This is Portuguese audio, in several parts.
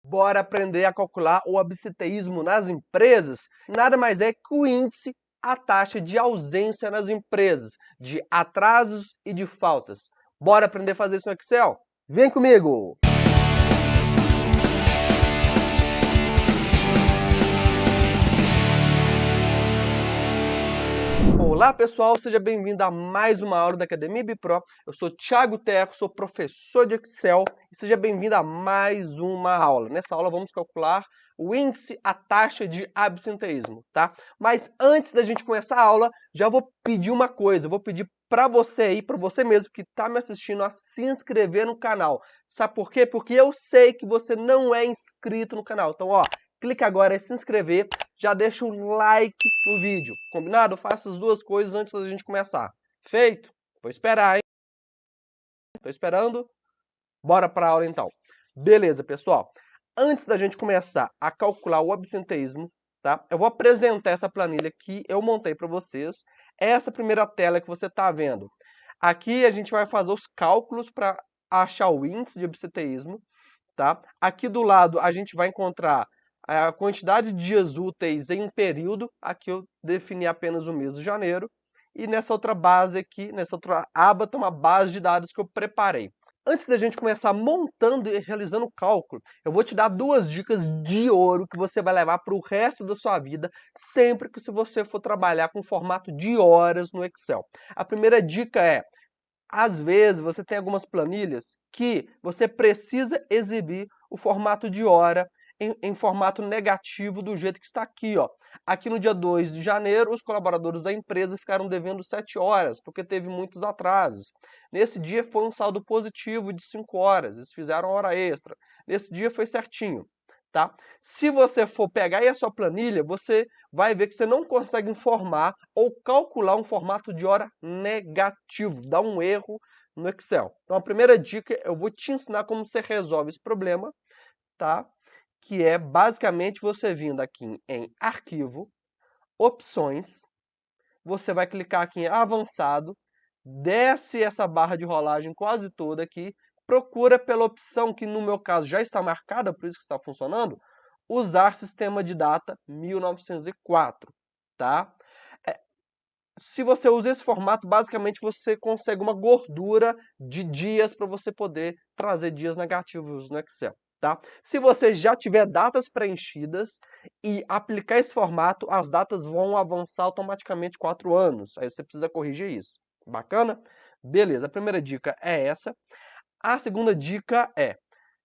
Bora aprender a calcular o absenteísmo nas empresas? Nada mais é que o índice, a taxa de ausência nas empresas, de atrasos e de faltas. Bora aprender a fazer isso no Excel? Vem comigo! Olá pessoal, seja bem-vindo a mais uma aula da Academia Bipro. Eu sou Thiago Terro, sou professor de Excel e seja bem-vindo a mais uma aula. Nessa aula vamos calcular o índice, a taxa de absenteísmo, tá? Mas antes da gente começar a aula, já vou pedir uma coisa, vou pedir para você aí, para você mesmo que está me assistindo, a se inscrever no canal. Sabe por quê? Porque eu sei que você não é inscrito no canal. Então, ó, clica agora em se inscrever, já deixa o like no vídeo, combinado? Faça as duas coisas antes da gente começar. Feito? Vou esperar, hein? Tô esperando. Bora para a aula então. Beleza, pessoal. Antes da gente começar a calcular o absenteísmo, tá? Eu vou apresentar essa planilha que eu montei para vocês. Essa primeira tela que você está vendo. Aqui a gente vai fazer os cálculos para achar o índice de absenteísmo, tá? Aqui do lado a gente vai encontrar a quantidade de dias úteis em um período. Aqui eu defini apenas o mês de janeiro. E nessa outra base aqui, nessa outra aba, tem uma base de dados que eu preparei. Antes da gente começar montando e realizando o cálculo, eu vou te dar duas dicas de ouro que você vai levar para o resto da sua vida, sempre que você for trabalhar com formato de horas no Excel. A primeira dica é: às vezes você tem algumas planilhas que você precisa exibir o formato de hora em formato negativo do jeito que está aqui, ó. Aqui no dia 2 de janeiro, os colaboradores da empresa ficaram devendo 7 horas, porque teve muitos atrasos. Nesse dia foi um saldo positivo de 5 horas, eles fizeram hora extra. Nesse dia foi certinho, tá? Se você for pegar aí a sua planilha, você vai ver que você não consegue informar ou calcular um formato de hora negativo, dá um erro no Excel. Então a primeira dica, eu vou te ensinar como você resolve esse problema, tá? Que é basicamente você vindo aqui em Arquivo, Opções, você vai clicar aqui em Avançado, desce essa barra de rolagem quase toda aqui, procura pela opção que no meu caso já está marcada, por isso que está funcionando, usar sistema de data 1904, tá? Se você usa esse formato, basicamente você consegue uma gordura de dias para você poder trazer dias negativos no Excel, tá? Se você já tiver datas preenchidas e aplicar esse formato, as datas vão avançar automaticamente 4 anos. Aí você precisa corrigir isso. Bacana? Beleza, a primeira dica é essa. A segunda dica é: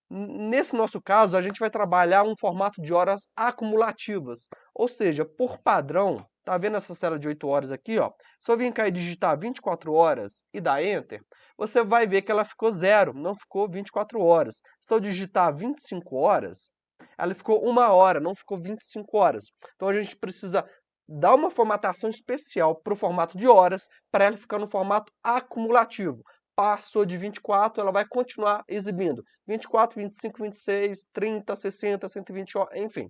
nesse nosso caso, a gente vai trabalhar um formato de horas acumulativas, ou seja, por padrão, tá vendo essa célula de 8 horas aqui, ó? Se eu vir cá e digitar 24 horas e dar Enter, você vai ver que ela ficou zero, não ficou 24 horas. Se eu digitar 25 horas, ela ficou 1 hora, não ficou 25 horas. Então a gente precisa dar uma formatação especial para o formato de horas, para ela ficar no formato acumulativo. Passou de 24, ela vai continuar exibindo 24, 25, 26, 30, 60, 120 horas, enfim.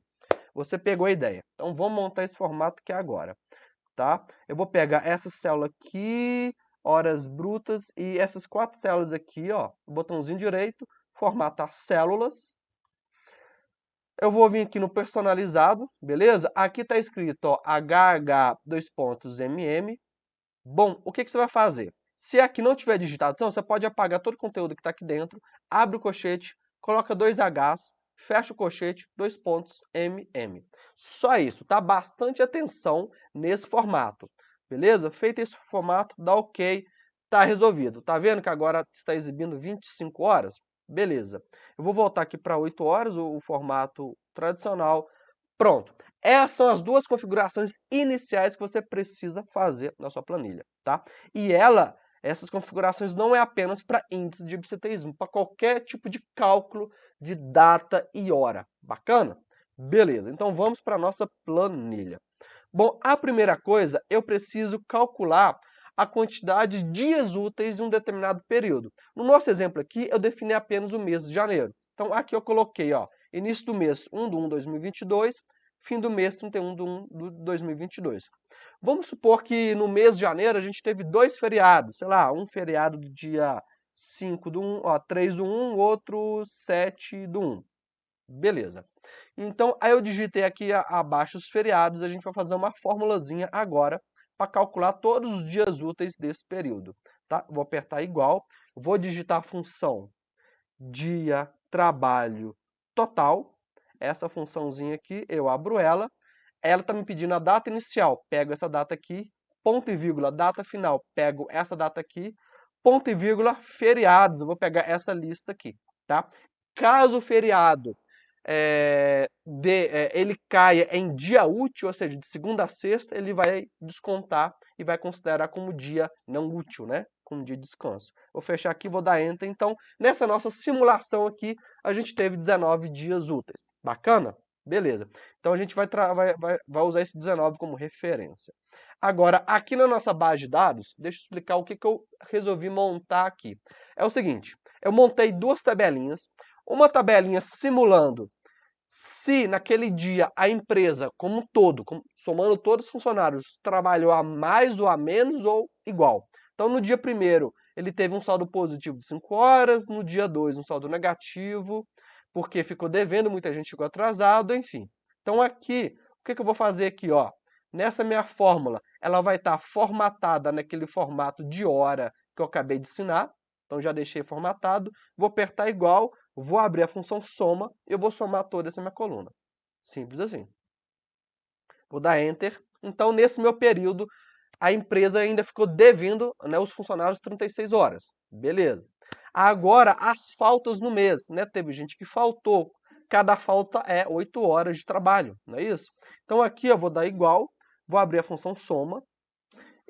Você pegou a ideia. Então vamos montar esse formato que é agora, tá? Eu vou pegar essa célula aqui, horas brutas, e essas 4 células aqui, ó, botãozinho direito, formatar células. Eu vou vir aqui no personalizado, beleza? Aqui está escrito, ó, HH2.mm. Bom, o que você vai fazer? Se aqui não tiver digitação, você pode apagar todo o conteúdo que está aqui dentro, abre o colchete, coloca 2 Hs, fecha o colchete, 2 pontos, MM. Só isso, tá? Bastante atenção nesse formato, beleza? Feito esse formato, dá OK, tá resolvido. Tá vendo que agora está exibindo 25 horas? Beleza. Eu vou voltar aqui para 8 horas, o formato tradicional. Pronto. Essas são as duas configurações iniciais que você precisa fazer na sua planilha, tá? E essas configurações não é apenas para índice de absenteísmo, para qualquer tipo de cálculo de data e hora. Bacana? Beleza, então vamos para a nossa planilha. Bom, a primeira coisa, eu preciso calcular a quantidade de dias úteis em um determinado período. No nosso exemplo aqui, eu defini apenas o mês de janeiro. Então aqui eu coloquei, ó, início do mês 1/1/2022, fim do mês 31/1/2022. Vamos supor que no mês de janeiro a gente teve 2 feriados, sei lá, um feriado do dia 5/1, ó, 3/1, outro 7/1. Beleza. Então, aí eu digitei aqui abaixo os feriados, a gente vai fazer uma formulazinha agora para calcular todos os dias úteis desse período, tá? Vou apertar igual, vou digitar a função dia, trabalho, total. Essa funçãozinha aqui, eu abro ela. Ela está me pedindo a data inicial, pego essa data aqui, ponto e vírgula, data final, pego essa data aqui, ponto e vírgula, feriados, eu vou pegar essa lista aqui, tá? Caso o feriado ele caia em dia útil, ou seja, de segunda a sexta, ele vai descontar e vai considerar como dia não útil, né? Como dia de descanso. Vou fechar aqui, vou dar Enter. Então, nessa nossa simulação aqui, a gente teve 19 dias úteis. Bacana? Beleza. Então, a gente vai usar esse 19 como referência. Agora, aqui na nossa base de dados, deixa eu explicar o que eu resolvi montar aqui. É o seguinte, eu montei duas tabelinhas, uma tabelinha simulando se naquele dia a empresa como um todo, somando todos os funcionários, trabalhou a mais ou a menos ou igual. Então, no dia 1º, ele teve um saldo positivo de 5 horas, no dia 2, um saldo negativo, porque ficou devendo, muita gente chegou atrasado, enfim. Então, aqui, o que eu vou fazer aqui, ó? Nessa minha fórmula, ela vai estar formatada naquele formato de hora que eu acabei de ensinar. Então, já deixei formatado. Vou apertar igual, vou abrir a função soma, eu vou somar toda essa minha coluna. Simples assim. Vou dar Enter. Então, nesse meu período, a empresa ainda ficou devendo, né, os funcionários 36 horas. Beleza. Agora, as faltas no mês, né? Teve gente que faltou. Cada falta é 8 horas de trabalho, não é isso? Então, aqui eu vou dar igual, vou abrir a função soma,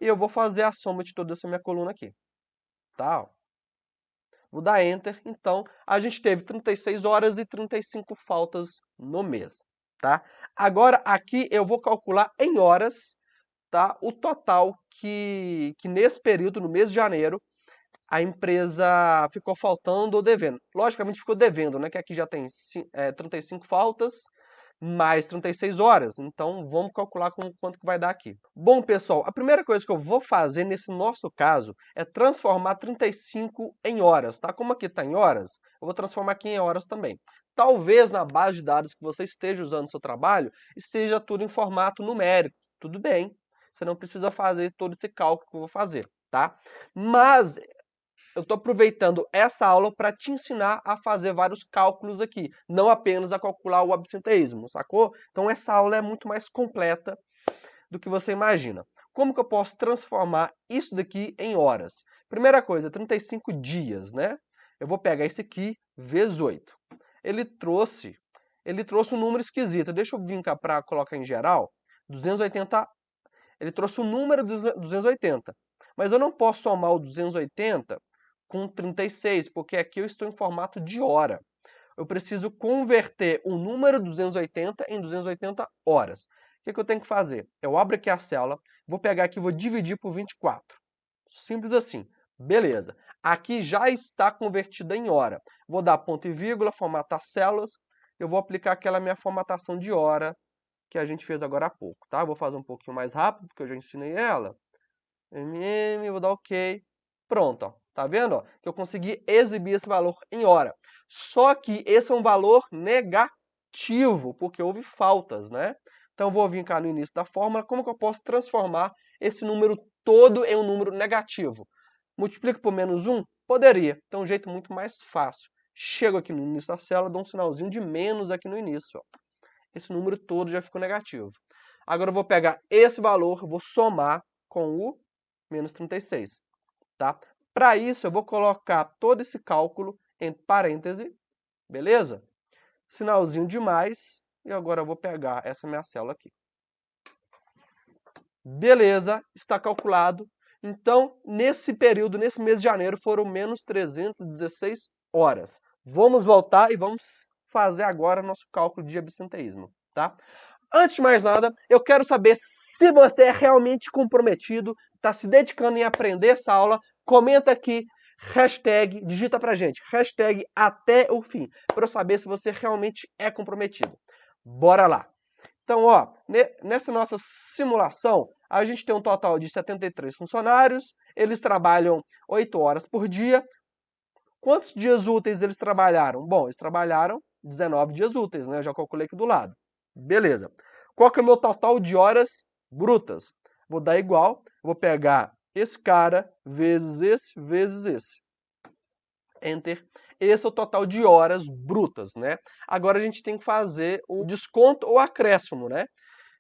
e eu vou fazer a soma de toda essa minha coluna aqui. Tá? Vou dar Enter. Então, a gente teve 36 horas e 35 faltas no mês, tá? Agora, aqui eu vou calcular em horas, tá? O total que nesse período, no mês de janeiro, a empresa ficou faltando ou devendo. Logicamente ficou devendo, né? Que aqui já tem 35 faltas, mais 36 horas. Então, vamos calcular quanto que vai dar aqui. Bom, pessoal, a primeira coisa que eu vou fazer nesse nosso caso é transformar 35 em horas, tá? Como aqui está em horas, eu vou transformar aqui em horas também. Talvez na base de dados que você esteja usando no seu trabalho, esteja tudo em formato numérico. Tudo bem, você não precisa fazer todo esse cálculo que eu vou fazer, tá? Mas eu estou aproveitando essa aula para te ensinar a fazer vários cálculos aqui, não apenas a calcular o absenteísmo, sacou? Então essa aula é muito mais completa do que você imagina. Como que eu posso transformar isso daqui em horas? Primeira coisa, 35 dias, né? Eu vou pegar esse aqui, vezes 8. Ele trouxe um número esquisito. Deixa eu vir cá para colocar em geral. 280, ele trouxe um número 280. Mas eu não posso somar o 280 com 36, porque aqui eu estou em formato de hora. Eu preciso converter o número 280 em 280 horas. O que eu tenho que fazer? Eu abro aqui a célula, vou pegar aqui e vou dividir por 24. Simples assim. Beleza. Aqui já está convertida em hora. Vou dar ponto e vírgula, formatar células. Eu vou aplicar aquela minha formatação de hora que a gente fez agora há pouco, tá? Vou fazer um pouquinho mais rápido, porque eu já ensinei ela. Vou dar OK. Pronto, ó. Tá vendo? Ó? Que eu consegui exibir esse valor em hora. Só que esse é um valor negativo, porque houve faltas, né? Então, eu vou vir cá no início da fórmula. Como que eu posso transformar esse número todo em um número negativo? Multiplico por menos 1? Poderia. Então, um jeito muito mais fácil. Chego aqui no início da célula, dou um sinalzinho de menos aqui no início. Ó. Esse número todo já ficou negativo. Agora, eu vou pegar esse valor, vou somar com o menos 36, tá? Para isso, eu vou colocar todo esse cálculo entre parênteses, beleza? Sinalzinho de mais, e agora eu vou pegar essa minha célula aqui. Beleza, está calculado. Então, nesse período, nesse mês de janeiro, foram menos 316 horas. Vamos voltar e vamos fazer agora nosso cálculo de absenteísmo, tá? Antes de mais nada, eu quero saber se você é realmente comprometido, está se dedicando em aprender essa aula. Comenta aqui, hashtag, digita pra gente, hashtag até o fim, para eu saber se você realmente é comprometido. Bora lá! Então, ó, nessa nossa simulação, a gente tem um total de 73 funcionários, eles trabalham 8 horas por dia. Quantos dias úteis eles trabalharam? Bom, eles trabalharam 19 dias úteis, né? Eu já calculei aqui do lado. Beleza. Qual que é o meu total de horas brutas? Vou dar igual, vou pegar esse cara vezes esse. Enter. Esse é o total de horas brutas, né? Agora a gente tem que fazer o desconto ou acréscimo, né?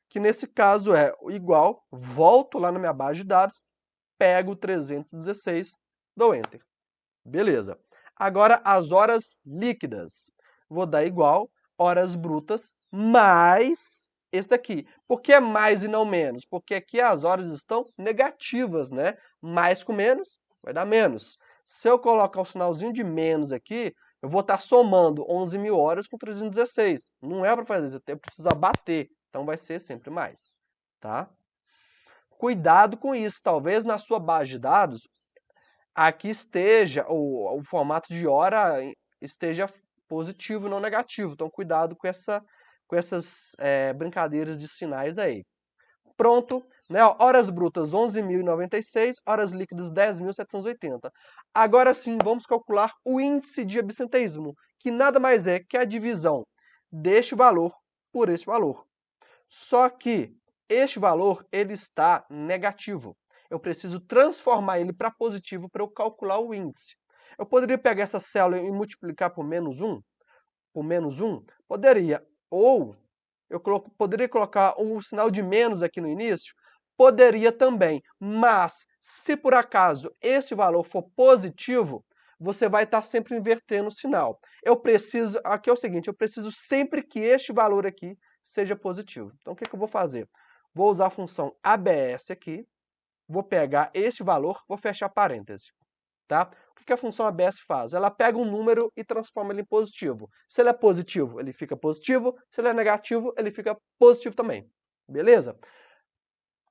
Que nesse caso é igual, volto lá na minha base de dados, pego 316, dou Enter. Beleza. Agora as horas líquidas. Vou dar igual, horas brutas, mais esse daqui. Por que mais e não menos? Porque aqui as horas estão negativas, né? Mais com menos vai dar menos. Se eu colocar o sinalzinho de menos aqui, eu vou estar somando 11.000 horas com 316. Não é para fazer isso, eu preciso abater. Então vai ser sempre mais, tá? Cuidado com isso. Talvez na sua base de dados aqui esteja, o formato de hora esteja positivo e não negativo. Então, cuidado com essas brincadeiras de sinais aí. Pronto, né? Horas brutas 11.096, horas líquidas 10.780. Agora sim, vamos calcular o índice de absenteísmo, que nada mais é que a divisão deste valor por este valor. Só que este valor ele está negativo. Eu preciso transformar ele para positivo para eu calcular o índice. Eu poderia pegar essa célula e multiplicar por menos 1? Por menos 1? Poderia. Ou eu poderia colocar um sinal de menos aqui no início? Poderia também. Mas, se por acaso esse valor for positivo, você vai estar sempre invertendo o sinal. Aqui é o seguinte, eu preciso sempre que este valor aqui seja positivo. Então, o que eu vou fazer? Vou usar a função ABS aqui, vou pegar este valor, vou fechar parêntese, tá? O que a função ABS faz? Ela pega um número e transforma ele em positivo. Se ele é positivo, ele fica positivo. Se ele é negativo, ele fica positivo também. Beleza?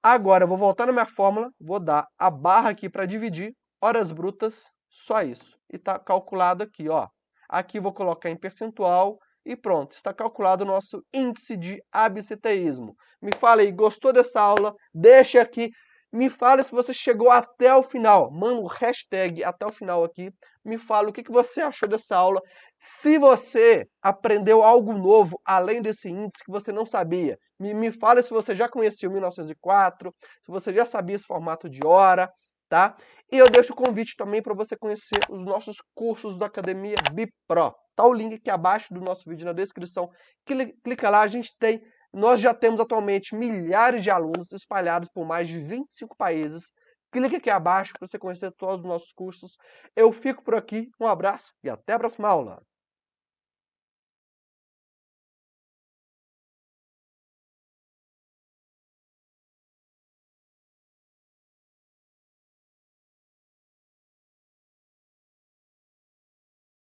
Agora, eu vou voltar na minha fórmula, vou dar a barra aqui para dividir, horas brutas, só isso. E está calculado aqui, ó. Aqui vou colocar em percentual e pronto, está calculado o nosso índice de absenteísmo. Me fala aí, gostou dessa aula? Deixa aqui. Me fala se você chegou até o final. Manda um hashtag até o final aqui. Me fala o que você achou dessa aula. Se você aprendeu algo novo, além desse índice que você não sabia, me fala se você já conhecia o 1904, se você já sabia esse formato de hora, tá? E eu deixo o convite também para você conhecer os nossos cursos da Academia Bipro. Tá o link aqui abaixo do nosso vídeo na descrição. Clica lá, nós já temos atualmente milhares de alunos espalhados por mais de 25 países. Clique aqui abaixo para você conhecer todos os nossos cursos. Eu fico por aqui, um abraço e até a próxima aula.